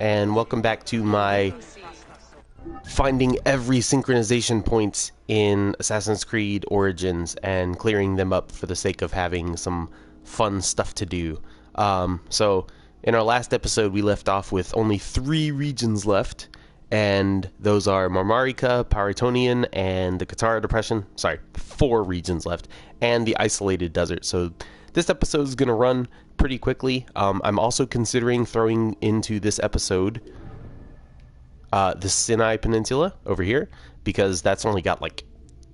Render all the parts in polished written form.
and welcome back to my finding every synchronization point in Assassin's Creed Origins and clearing them up for the sake of having some fun stuff to do. So in our last episode we left off with only 3 regions left, and those are Marmarica, Paratonian, and the Katara Depression. Sorry, 4 regions left, and the Isolated Desert. So this episode is going to run pretty quickly. I'm also considering throwing into this episode the Sinai Peninsula over here, because that's only got like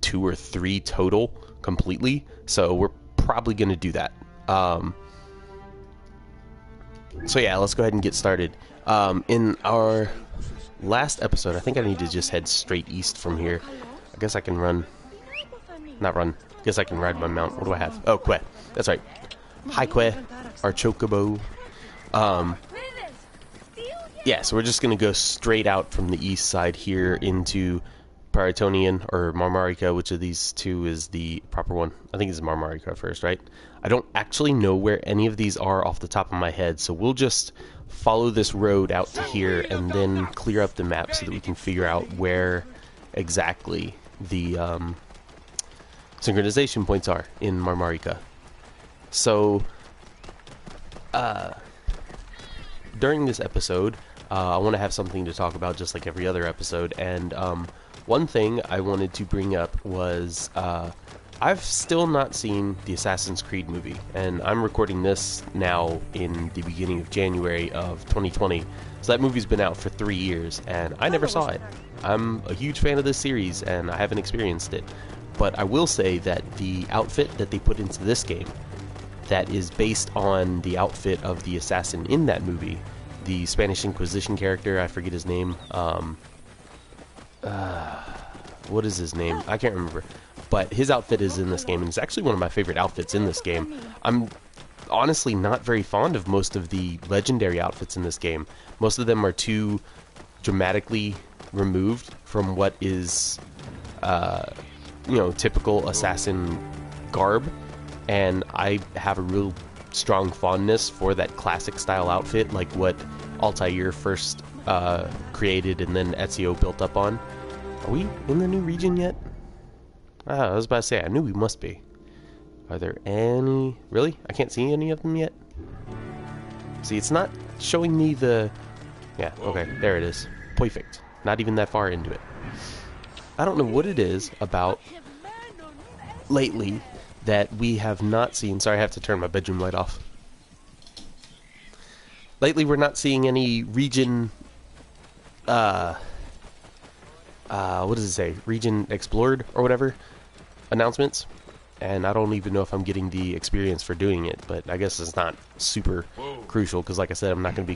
2 or 3 total completely. So we're probably going to do that. So yeah, let's go ahead and get started. In our last episode, I think I need to just head straight east from here. I guess I can run. Not run. I guess I can ride my mount. What do I have? Oh, Que. That's right. Hi, Que. Our Chocobo. Yeah, so we're just going to go straight out from the east side here into Paratonian or Marmarica. Which of these two is the proper one? I think it's Marmarica first, right? I don't actually know where any of these are off the top of my head, so we'll just follow this road out to here and then clear up the map so that we can figure out where exactly the synchronization points are in Marmarica. So, during this episode, I want to have something to talk about just like every other episode, and one thing I wanted to bring up was I've still not seen the Assassin's Creed movie, and I'm recording this now in the beginning of January of 2020, so that movie's been out for 3 years, and I never saw it. I'm a huge fan of this series, and I haven't experienced it, but I will say that the outfit that they put into this game that is based on the outfit of the assassin in that movie, the Spanish Inquisition character, I forget his name, what is his name? I can't remember. But his outfit is in this game, and it's actually one of my favorite outfits in this game. I'm honestly not very fond of most of the legendary outfits in this game. Most of them are too dramatically removed from what is, typical assassin garb. And I have a real strong fondness for that classic style outfit, like what Altair first created and then Ezio built up on. Are we in the new region yet? I was about to say, I knew we must be. Are there any... Really? I can't see any of them yet? See, it's not showing me the... Yeah, okay, there it is. Perfect. Not even that far into it. I don't know what it is about lately that we have not seen... Sorry, I have to turn my bedroom light off. Lately, we're not seeing any region... what does it say? Region explored or whatever announcements, and I don't even know if I'm getting the experience for doing it, but I guess it's not super crucial because, like I said, I'm not going to be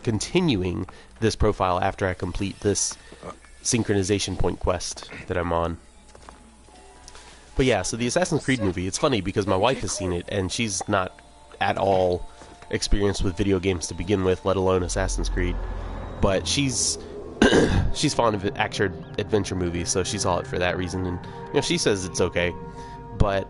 continuing this profile after I complete this synchronization point quest that I'm on. But yeah, so the Assassin's Creed movie, it's funny because my wife has seen it and she's not at all experienced with video games to begin with, let alone Assassin's Creed. But she's she's fond of action adventure movies, so she saw it for that reason, and she says it's okay. But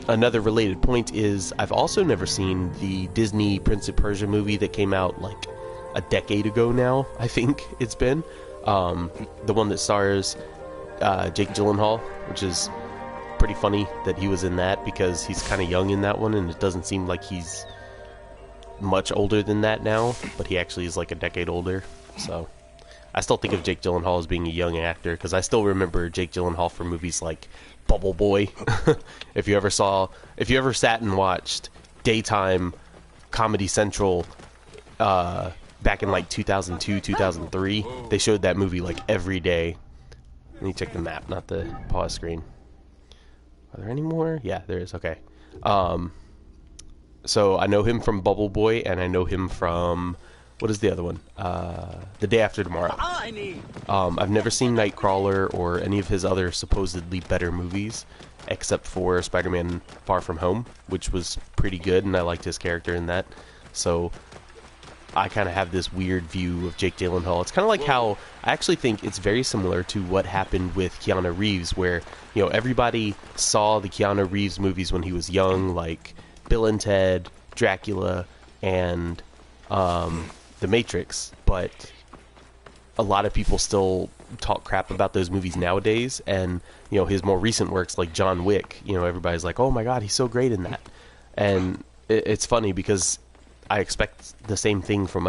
another related point is I've also never seen the Disney Prince of Persia movie that came out like a decade ago now, I think it's been. The one that stars Jake Gyllenhaal, which is pretty funny that he was in that because he's kind of young in that one, and it doesn't seem like he's much older than that now, but he actually is like a decade older. So I still think of Jake Gyllenhaal as being a young actor because I still remember Jake Gyllenhaal from movies like Bubble Boy. If you ever sat and watched daytime Comedy Central back in like 2002, 2003, they showed that movie like every day. Let me check the map, not the pause screen. Are there any more? Yeah, there is. Okay. So I know him from Bubble Boy, and I know him from... What is the other one? The Day After Tomorrow. I've never seen Nightcrawler or any of his other supposedly better movies, except for Spider-Man Far From Home, which was pretty good, and I liked his character in that. So I kind of have this weird view of Jake Gyllenhaal. It's kind of like how I actually think it's very similar to what happened with Keanu Reeves, where everybody saw the Keanu Reeves movies when he was young, like Bill and Ted, Dracula, and The Matrix, but a lot of people still talk crap about those movies nowadays. And his more recent works like John Wick, everybody's like, oh my god, he's so great in that. And it's funny because I expect the same thing from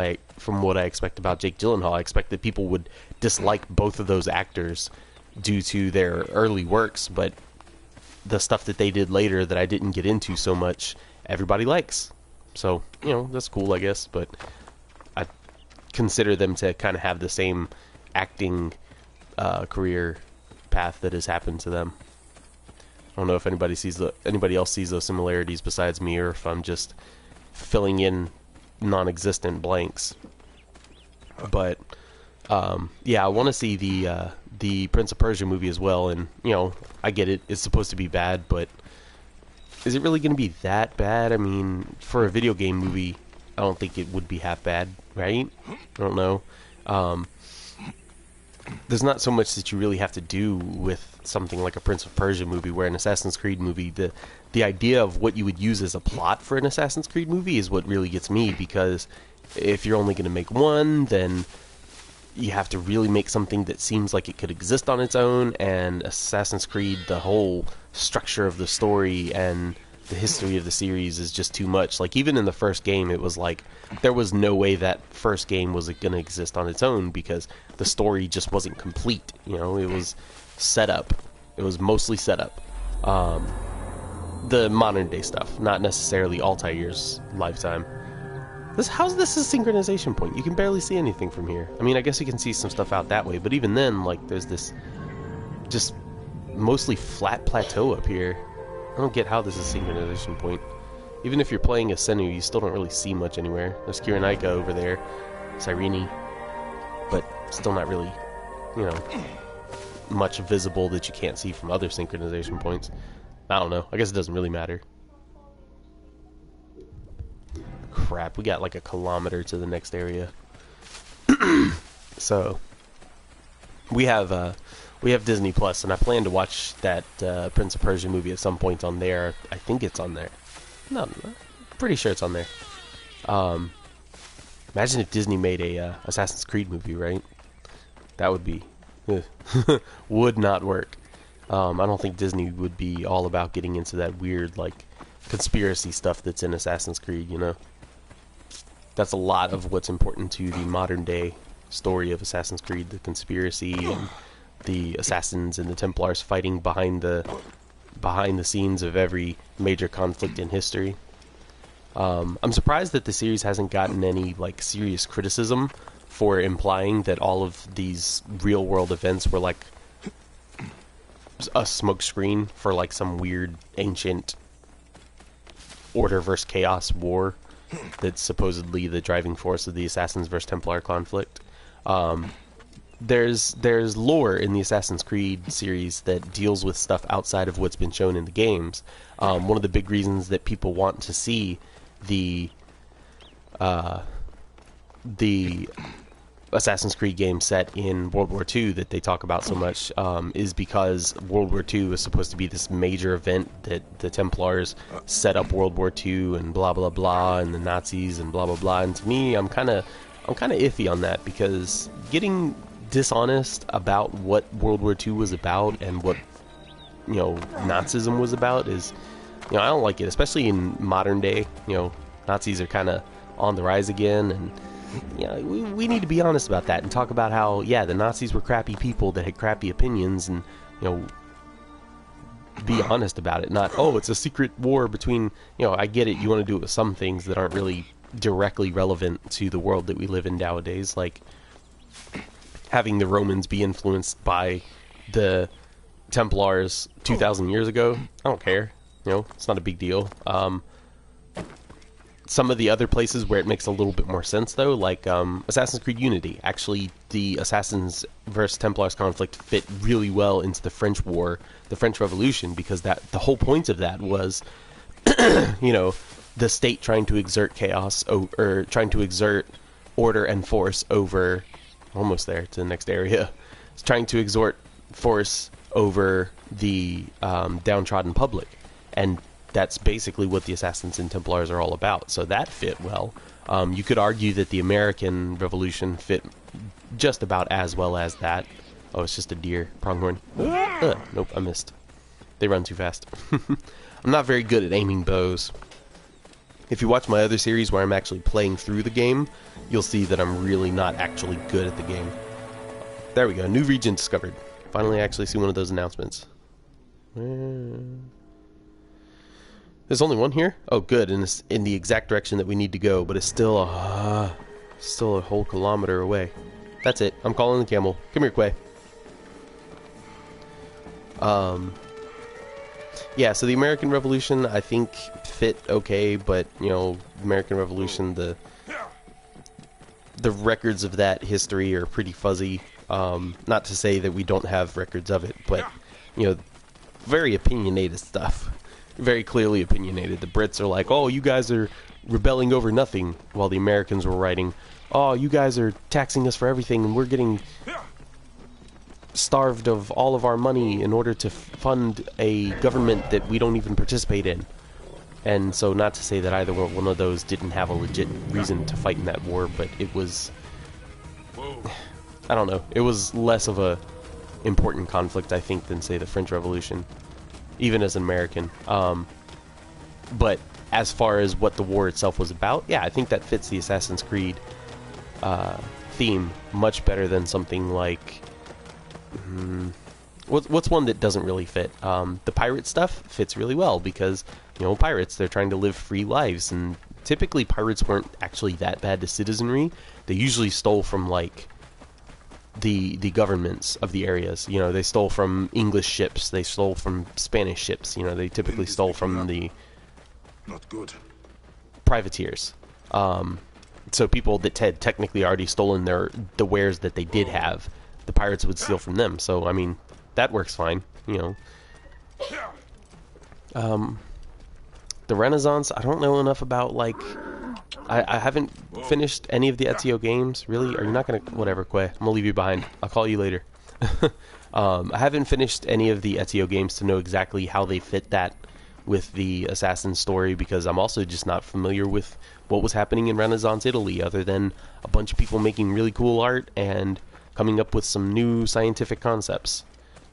what I expect about Jake Gyllenhaal. I expect that people would dislike both of those actors due to their early works, but the stuff that they did later that I didn't get into so much, everybody likes. So, that's cool, I guess, but I consider them to kind of have the same acting career path that has happened to them. I don't know if anybody else sees those similarities besides me, or if I'm just filling in non-existent blanks. But yeah, I want to see the Prince of Persia movie as well. And I get it; it's supposed to be bad, but is it really going to be that bad? I mean, for a video game movie, I don't think it would be half bad, right? I don't know. There's not so much that you really have to do with something like a Prince of Persia movie, where an Assassin's Creed movie, the idea of what you would use as a plot for an Assassin's Creed movie is what really gets me, because if you're only going to make one, then you have to really make something that seems like it could exist on its own. And Assassin's Creed, the whole structure of the story and the history of the series is just too much. Like, even in the first game, it was like there was no way that first game was going to exist on its own, because the story just wasn't complete. It was set up. It was mostly set up. The modern day stuff, not necessarily Altair's lifetime. How's this a synchronization point? You can barely see anything from here. I mean, I guess you can see some stuff out that way, but even then, like, there's this just mostly flat plateau up here. I don't get how this is a synchronization point. Even if you're playing as Senu, you still don't really see much anywhere. There's Kyrenaika over there, Cyrene, but still not really, much visible that you can't see from other synchronization points. I don't know. I guess it doesn't really matter. Crap, we got like a kilometer to the next area. So we have Disney Plus, and I plan to watch that Prince of Persia movie at some point on there. I think it's on there. No, I'm pretty sure it's on there. Imagine if Disney made a Assassin's Creed movie, right? That would be would not work. I don't think Disney would be all about getting into that weird, like, conspiracy stuff that's in Assassin's Creed, That's a lot of what's important to the modern day story of Assassin's Creed, the conspiracy and the assassins and the Templars fighting behind the scenes of every major conflict in history. I'm surprised that the series hasn't gotten any like serious criticism for implying that all of these real world events were like a smokescreen for like some weird ancient order versus chaos war that's supposedly the driving force of the Assassins versus Templar conflict. There's lore in the Assassin's Creed series that deals with stuff outside of what's been shown in the games. One of the big reasons that people want to see the Assassin's Creed game set in World War II that they talk about so much is because World War II is supposed to be this major event that the Templars set up World War II and blah blah blah, and the Nazis and blah blah blah. And to me, I'm kind of iffy on that, because getting dishonest about what World War II was about and what Nazism was about is, I don't like it, especially in modern day. Nazis are kind of on the rise again, and we need to be honest about that and talk about how, the Nazis were crappy people that had crappy opinions, and be honest about it. Not, oh, it's a secret war between, I get it, you want to do it with some things that aren't really directly relevant to the world that we live in nowadays, like having the Romans be influenced by the Templars 2,000 years ago. I don't care. It's not a big deal. Some of the other places where it makes a little bit more sense, though, like Assassin's Creed Unity. Actually, the Assassins versus Templars conflict fit really well into the French War, the French Revolution, because the whole point of that was, the state trying to exert chaos, or trying to exert order and force over, almost there to the next area, it's trying to exert force over the downtrodden public. And that's basically what the Assassins and Templars are all about. So that fit well. You could argue that the American Revolution fit just about as well as that. Oh, it's just a deer. Pronghorn. Nope, I missed. They run too fast. I'm not very good at aiming bows. If you watch my other series where I'm actually playing through the game, you'll see that I'm really not actually good at the game. There we go. New region discovered. Finally actually see one of those announcements. There's only one here? Oh, good. And it's in the exact direction that we need to go, but it's still a whole kilometer away. That's it. I'm calling the camel. Come here, Quay. Yeah, so the American Revolution, I think, fit okay, but, you know, American Revolution, the records of that history are pretty fuzzy. Not to say that we don't have records of it, but, you know, very opinionated stuff. Very clearly opinionated. The Brits are like, oh, you guys are rebelling over nothing, while the Americans were writing, oh, you guys are taxing us for everything, and we're getting starved of all of our money in order to fund a government that we don't even participate in. And so, not to say that either one of those didn't have a legit reason to fight in that war, but it was, I don't know, it was less of a important conflict, I think, than, say, the French Revolution, even as an American. But as far as what the war itself was about, yeah, I think that fits the Assassin's Creed theme much better than something like what's one that doesn't really fit? The pirate stuff fits really well because, you know, pirates, they're trying to live free lives, and typically pirates weren't actually that bad to citizenry. They usually stole from, like, the governments of the areas. You know, they stole from English ships, they stole from Spanish ships. You know, they typically stole from the not good privateers. So people that had technically already stolen the wares that they did have, the pirates would steal from them. So, I mean, that works fine, you know. The Renaissance, I don't know enough about, like, I haven't finished any of the Ezio games. Really? Are you not going to... Whatever, Quay. I'm going to leave you behind. I'll call you later. I haven't finished any of the Ezio games to know exactly how they fit that with the Assassin story, because I'm also just not familiar with what was happening in Renaissance Italy, other than a bunch of people making really cool art and coming up with some new scientific concepts.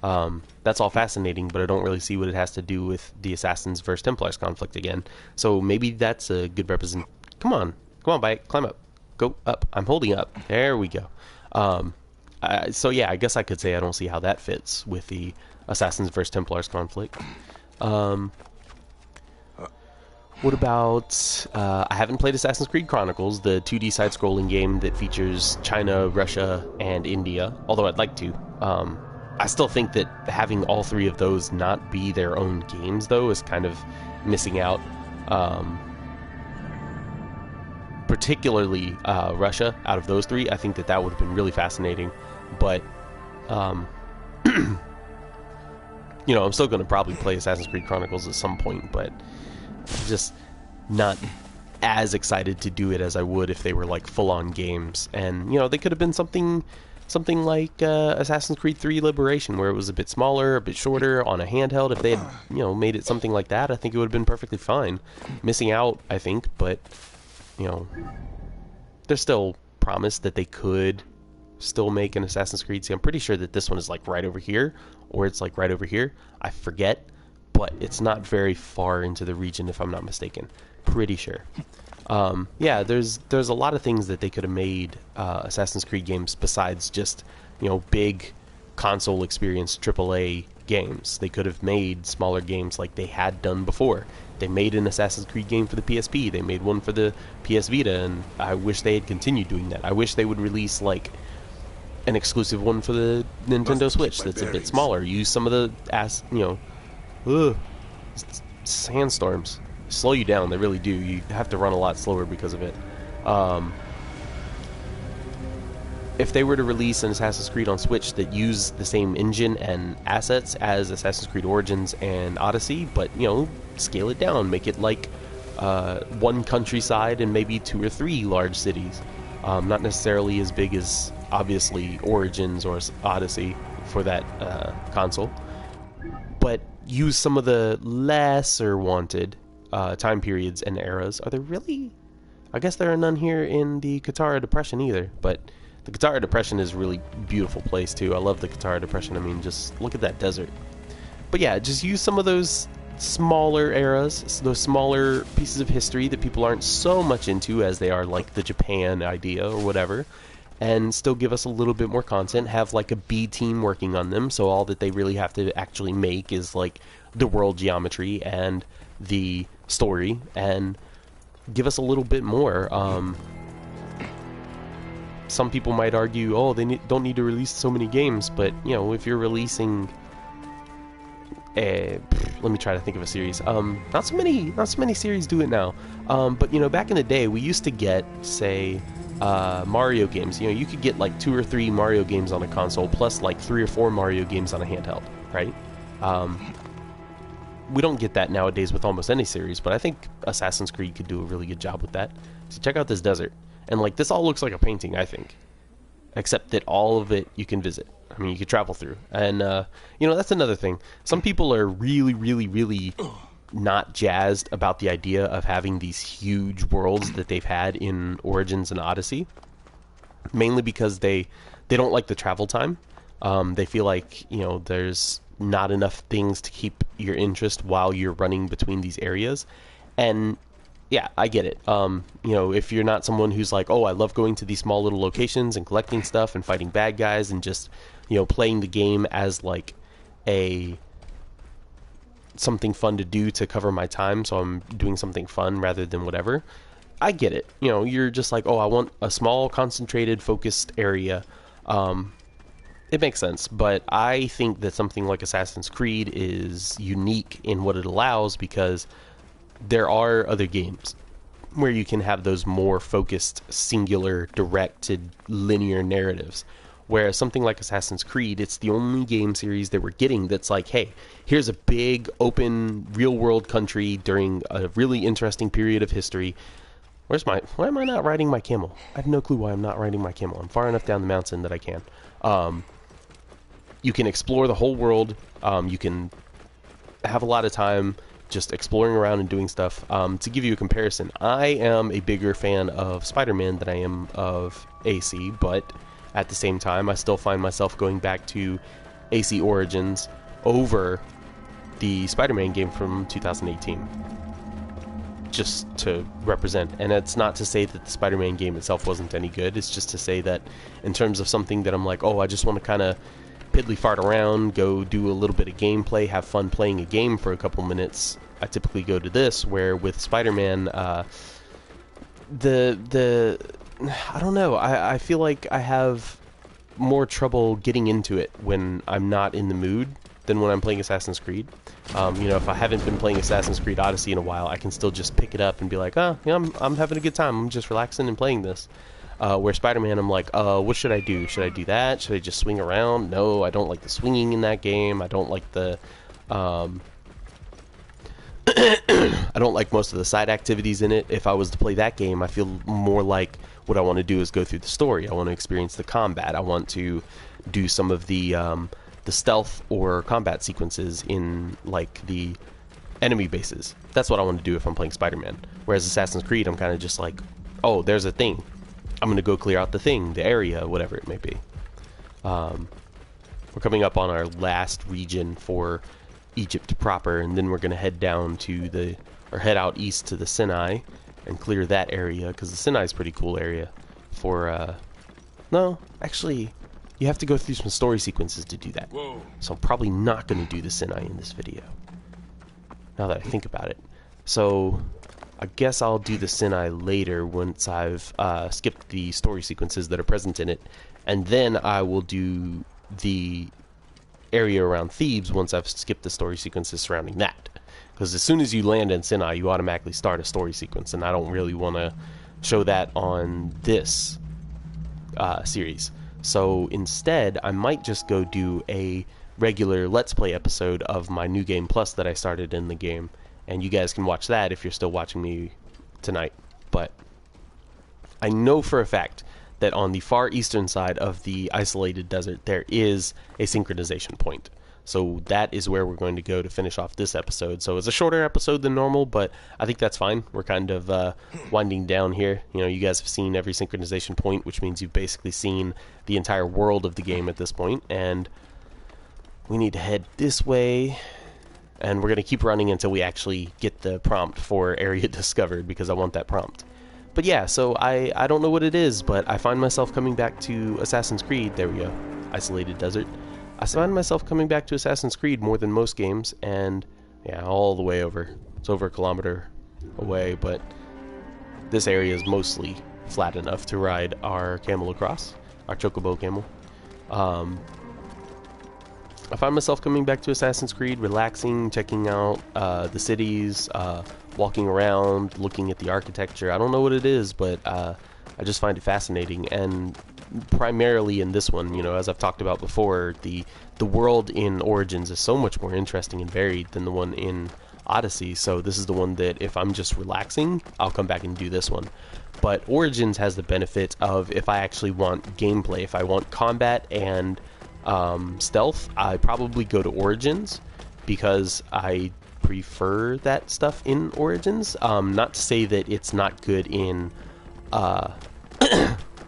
That's all fascinating, but I don't really see what it has to do with the Assassins versus Templars conflict again. So maybe that's a good represent. Come on, Bite, climb up, go up. I'm holding up. There we go. So yeah, I guess I could say I don't see how that fits with the Assassins versus Templars conflict. What about, I haven't played Assassin's Creed Chronicles, the 2D side-scrolling game that features China, Russia, and India, although I'd like to. I still think that having all three of those not be their own games, though, is kind of missing out. Particularly Russia, out of those three, I think that would have been really fascinating. But, you know, I'm still going to probably play Assassin's Creed Chronicles at some point, but I'm just not as excited to do it as I would if they were, like, full-on games. And, you know, they could have been something like Assassin's Creed 3 Liberation, where it was a bit smaller, a bit shorter, on a handheld. If they had, you know, made it something like that, I think it would have been perfectly fine. Missing out, I think, but, you know, there's still promise that they could still make an Assassin's Creed. See, I'm pretty sure that this one is, like, right over here, or it's, like, right over here. I forget, but it's not very far into the region, if I'm not mistaken. Pretty sure. Yeah, there's a lot of things that they could have made Assassin's Creed games besides just, you know, big console experience AAA games. They could have made smaller games like they had done before. They made an Assassin's Creed game for the PSP. They made one for the PS Vita, and I wish they had continued doing that. I wish they would release, like, an exclusive one for the Nintendo Switch that's a bit smaller. Use some of the sandstorms. Slow you down, they really do. You have to run a lot slower because of it. If they were to release an Assassin's Creed on Switch that used the same engine and assets as Assassin's Creed Origins and Odyssey, but, you know, scale it down, make it like one countryside and maybe 2 or 3 large cities. Not necessarily as big as, obviously, Origins or Odyssey for that console, but use some of the lesser wanted time periods and eras. Are there really? I guess there are none here in the Katara Depression either, but the Katara Depression is a really beautiful place too. I love the Katara Depression. I mean, just look at that desert. But yeah, just use some of those smaller eras, those smaller pieces of history that people aren't so much into as they are like the Japan idea or whatever, and still give us a little bit more content. Have like a B team working on them, so all that they really have to actually make is like the world geometry and the story, and give us a little bit more. Some people might argue, oh, they don't need to release so many games, but you know, if you're releasing let me try to think of a series. Not so many series do it now. But you know, back in the day, we used to get, say, Mario games. You know, you could get like 2 or 3 Mario games on a console, plus like 3 or 4 Mario games on a handheld, right? We don't get that nowadays with almost any series, but I think Assassin's Creed could do a really good job with that. So check out this desert, and like this all looks like a painting, I think, except that all of it you can visit. I mean, you could travel through. And, you know, that's another thing. Some people are really, really, really not jazzed about the idea of having these huge worlds that they've had in Origins and Odyssey. Mainly because they don't like the travel time. They feel like, you know, there's not enough things to keep your interest while you're running between these areas. And yeah, I get it. You know, if you're not someone who's like, oh, I love going to these small little locations and collecting stuff and fighting bad guys and just, you know, playing the game as like something fun to do to cover my time, so I'm doing something fun rather than whatever, I get it. You know, you're just like, oh, I want a small, concentrated, focused area. It makes sense, but I think that something like Assassin's Creed is unique in what it allows, because there are other games where you can have those more focused, singular, directed, linear narratives. Whereas something like Assassin's Creed, it's the only game series that we're getting that's like, hey, here's a big, open, real-world country during a really interesting period of history. Why am I not riding my camel? I have no clue why I'm not riding my camel. I'm far enough down the mountain that I can. You can explore the whole world. You can have a lot of time just exploring around and doing stuff. To give you a comparison, I am a bigger fan of Spider-Man than I am of AC, but at the same time, I still find myself going back to AC Origins over the Spider-Man game from 2018. Just to represent. And it's not to say that the Spider-Man game itself wasn't any good. It's just to say that in terms of something that I'm like, oh, I just want to kind of piddly fart around, go do a little bit of gameplay, have fun playing a game for a couple minutes, I typically go to this, where with Spider-Man, I don't know, I feel like I have more trouble getting into it when I'm not in the mood than when I'm playing Assassin's Creed. You know, if I haven't been playing Assassin's Creed Odyssey in a while, I can still just pick it up and be like, oh, yeah, I'm having a good time, I'm just relaxing and playing this. Where Spider-Man, I'm like, what should I do? Should I do that? Should I just swing around? No, I don't like the swinging in that game. I don't like the I don't like most of the side activities in it. If I was to play that game, I feel more like what I want to do is go through the story. I want to experience the combat. I want to do some of the stealth or combat sequences in like the enemy bases. That's what I want to do if I'm playing Spider-Man. Whereas Assassin's Creed, I'm kind of just like, oh, there's a thing. I'm going to go clear out the thing, the area, whatever it may be. We're coming up on our last region for Egypt proper, and then we're going to head down to head out east to the Sinai and clear that area, because the Sinai is a pretty cool area for, no, actually, you have to go through some story sequences to do that. Whoa. So I'm probably not going to do the Sinai in this video, now that I think about it. So I guess I'll do the Sinai later once I've skipped the story sequences that are present in it, and then I will do the area around Thebes once I've skipped the story sequences surrounding that. Because as soon as you land in Sinai, you automatically start a story sequence, and I don't really want to show that on this series. So instead, I might just go do a regular Let's Play episode of my New Game Plus that I started in the game, and you guys can watch that if you're still watching me tonight. But I know for a fact that on the far eastern side of the isolated desert, there is a synchronization point. So that is where we're going to go to finish off this episode. So it's a shorter episode than normal, but I think that's fine. We're kind of winding down here. You know, you guys have seen every synchronization point, which means you've basically seen the entire world of the game at this point, and we need to head this way, and we're going to keep running until we actually get the prompt for area discovered, because I want that prompt. But yeah, so I don't know what it is, but I find myself coming back to Assassin's Creed. There we go. Isolated desert. I find myself coming back to Assassin's Creed more than most games, and yeah, all the way over. It's over a kilometer away, but this area is mostly flat enough to ride our camel across, our chocobo camel. I find myself coming back to Assassin's Creed, relaxing, checking out the cities, walking around, looking at the architecture. I don't know what it is, but I just find it fascinating. And primarily in this one, you know, as I've talked about before, the world in Origins is so much more interesting and varied than the one in Odyssey. So this is the one that if I'm just relaxing, I'll come back and do this one. But Origins has the benefit of, if I actually want gameplay, if I want combat and stealth, I probably go to Origins, because I prefer that stuff in Origins. Not to say that it's not good in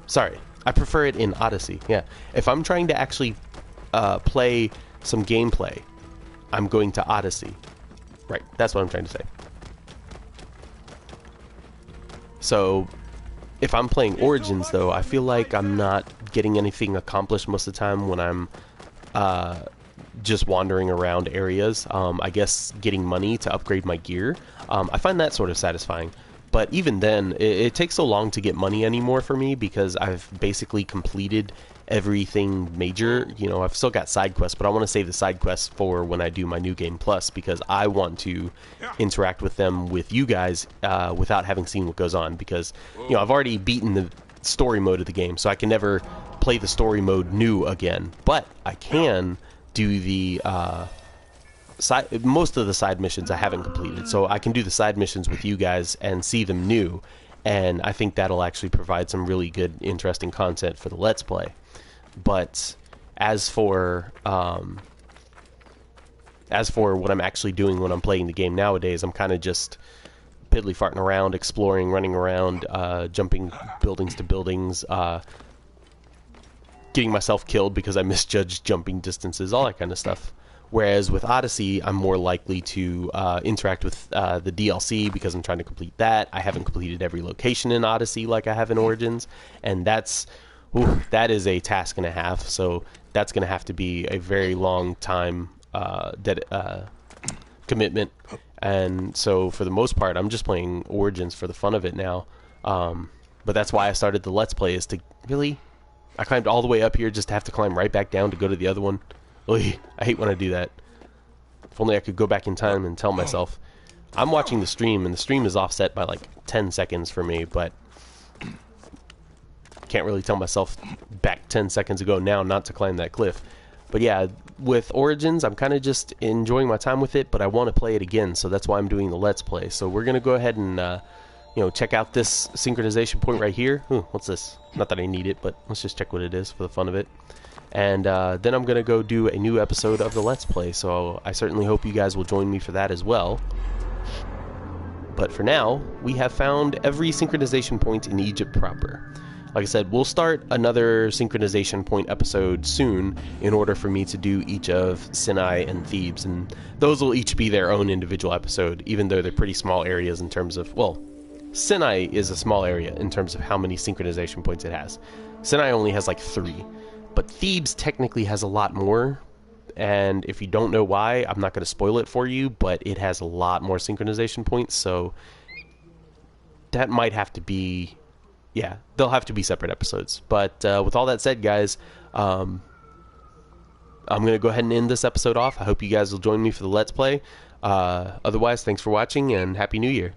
sorry, I prefer it in Odyssey. Yeah, if I'm trying to actually play some gameplay, I'm going to Odyssey. Right, that's what I'm trying to say. So if I'm playing Origins, though, I feel like I'm not getting anything accomplished most of the time when I'm just wandering around areas. I guess getting money to upgrade my gear. I find that sort of satisfying. But even then, it takes so long to get money anymore for me, because I've basically completed everything major. You know, I've still got side quests, but I want to save the side quests for when I do my New Game Plus, because I want to interact with them with you guys without having seen what goes on. Because, you know, I've already beaten the story mode of the game, so I can never play the story mode new again. But I can do the most of the side missions I haven't completed, so I can do the side missions with you guys and see them new, and I think that'll actually provide some really good, interesting content for the Let's Play. But as for what I'm actually doing when I'm playing the game nowadays, I'm kind of just piddly farting around, exploring, running around, jumping buildings to buildings, getting myself killed because I misjudged jumping distances, all that kind of stuff. Whereas with Odyssey, I'm more likely to interact with the DLC, because I'm trying to complete that. I haven't completed every location in Odyssey like I have in Origins, and that is a task and a half. So that's going to have to be a very long time commitment. And so for the most part, I'm just playing Origins for the fun of it now. But that's why I started the Let's Play, is to really... I climbed all the way up here just to have to climb right back down to go to the other one. Oy, I hate when I do that. If only I could go back in time and tell myself. I'm watching the stream, and the stream is offset by like 10 seconds for me, but can't really tell myself back 10 seconds ago now not to climb that cliff. But yeah, with Origins, I'm kind of just enjoying my time with it, but I want to play it again, so that's why I'm doing the Let's Play. So we're going to go ahead and check out this synchronization point right here. What's this? Not that I need it, but let's just check what it is for the fun of it. And then I'm going to go do a new episode of the Let's Play, so I certainly hope you guys will join me for that as well. But for now, we have found every synchronization point in Egypt proper. Like I said, we'll start another synchronization point episode soon in order for me to do each of Sinai and Thebes, and those will each be their own individual episode, even though they're pretty small areas in terms of, well, Sinai is a small area in terms of how many synchronization points it has. Sinai only has like 3. But Thebes technically has a lot more, and if you don't know why, I'm not going to spoil it for you, but it has a lot more synchronization points, so that might have to be, yeah, they'll have to be separate episodes. But with all that said, guys, I'm going to go ahead and end this episode off. I hope you guys will join me for the Let's Play. Otherwise, thanks for watching, and Happy New Year.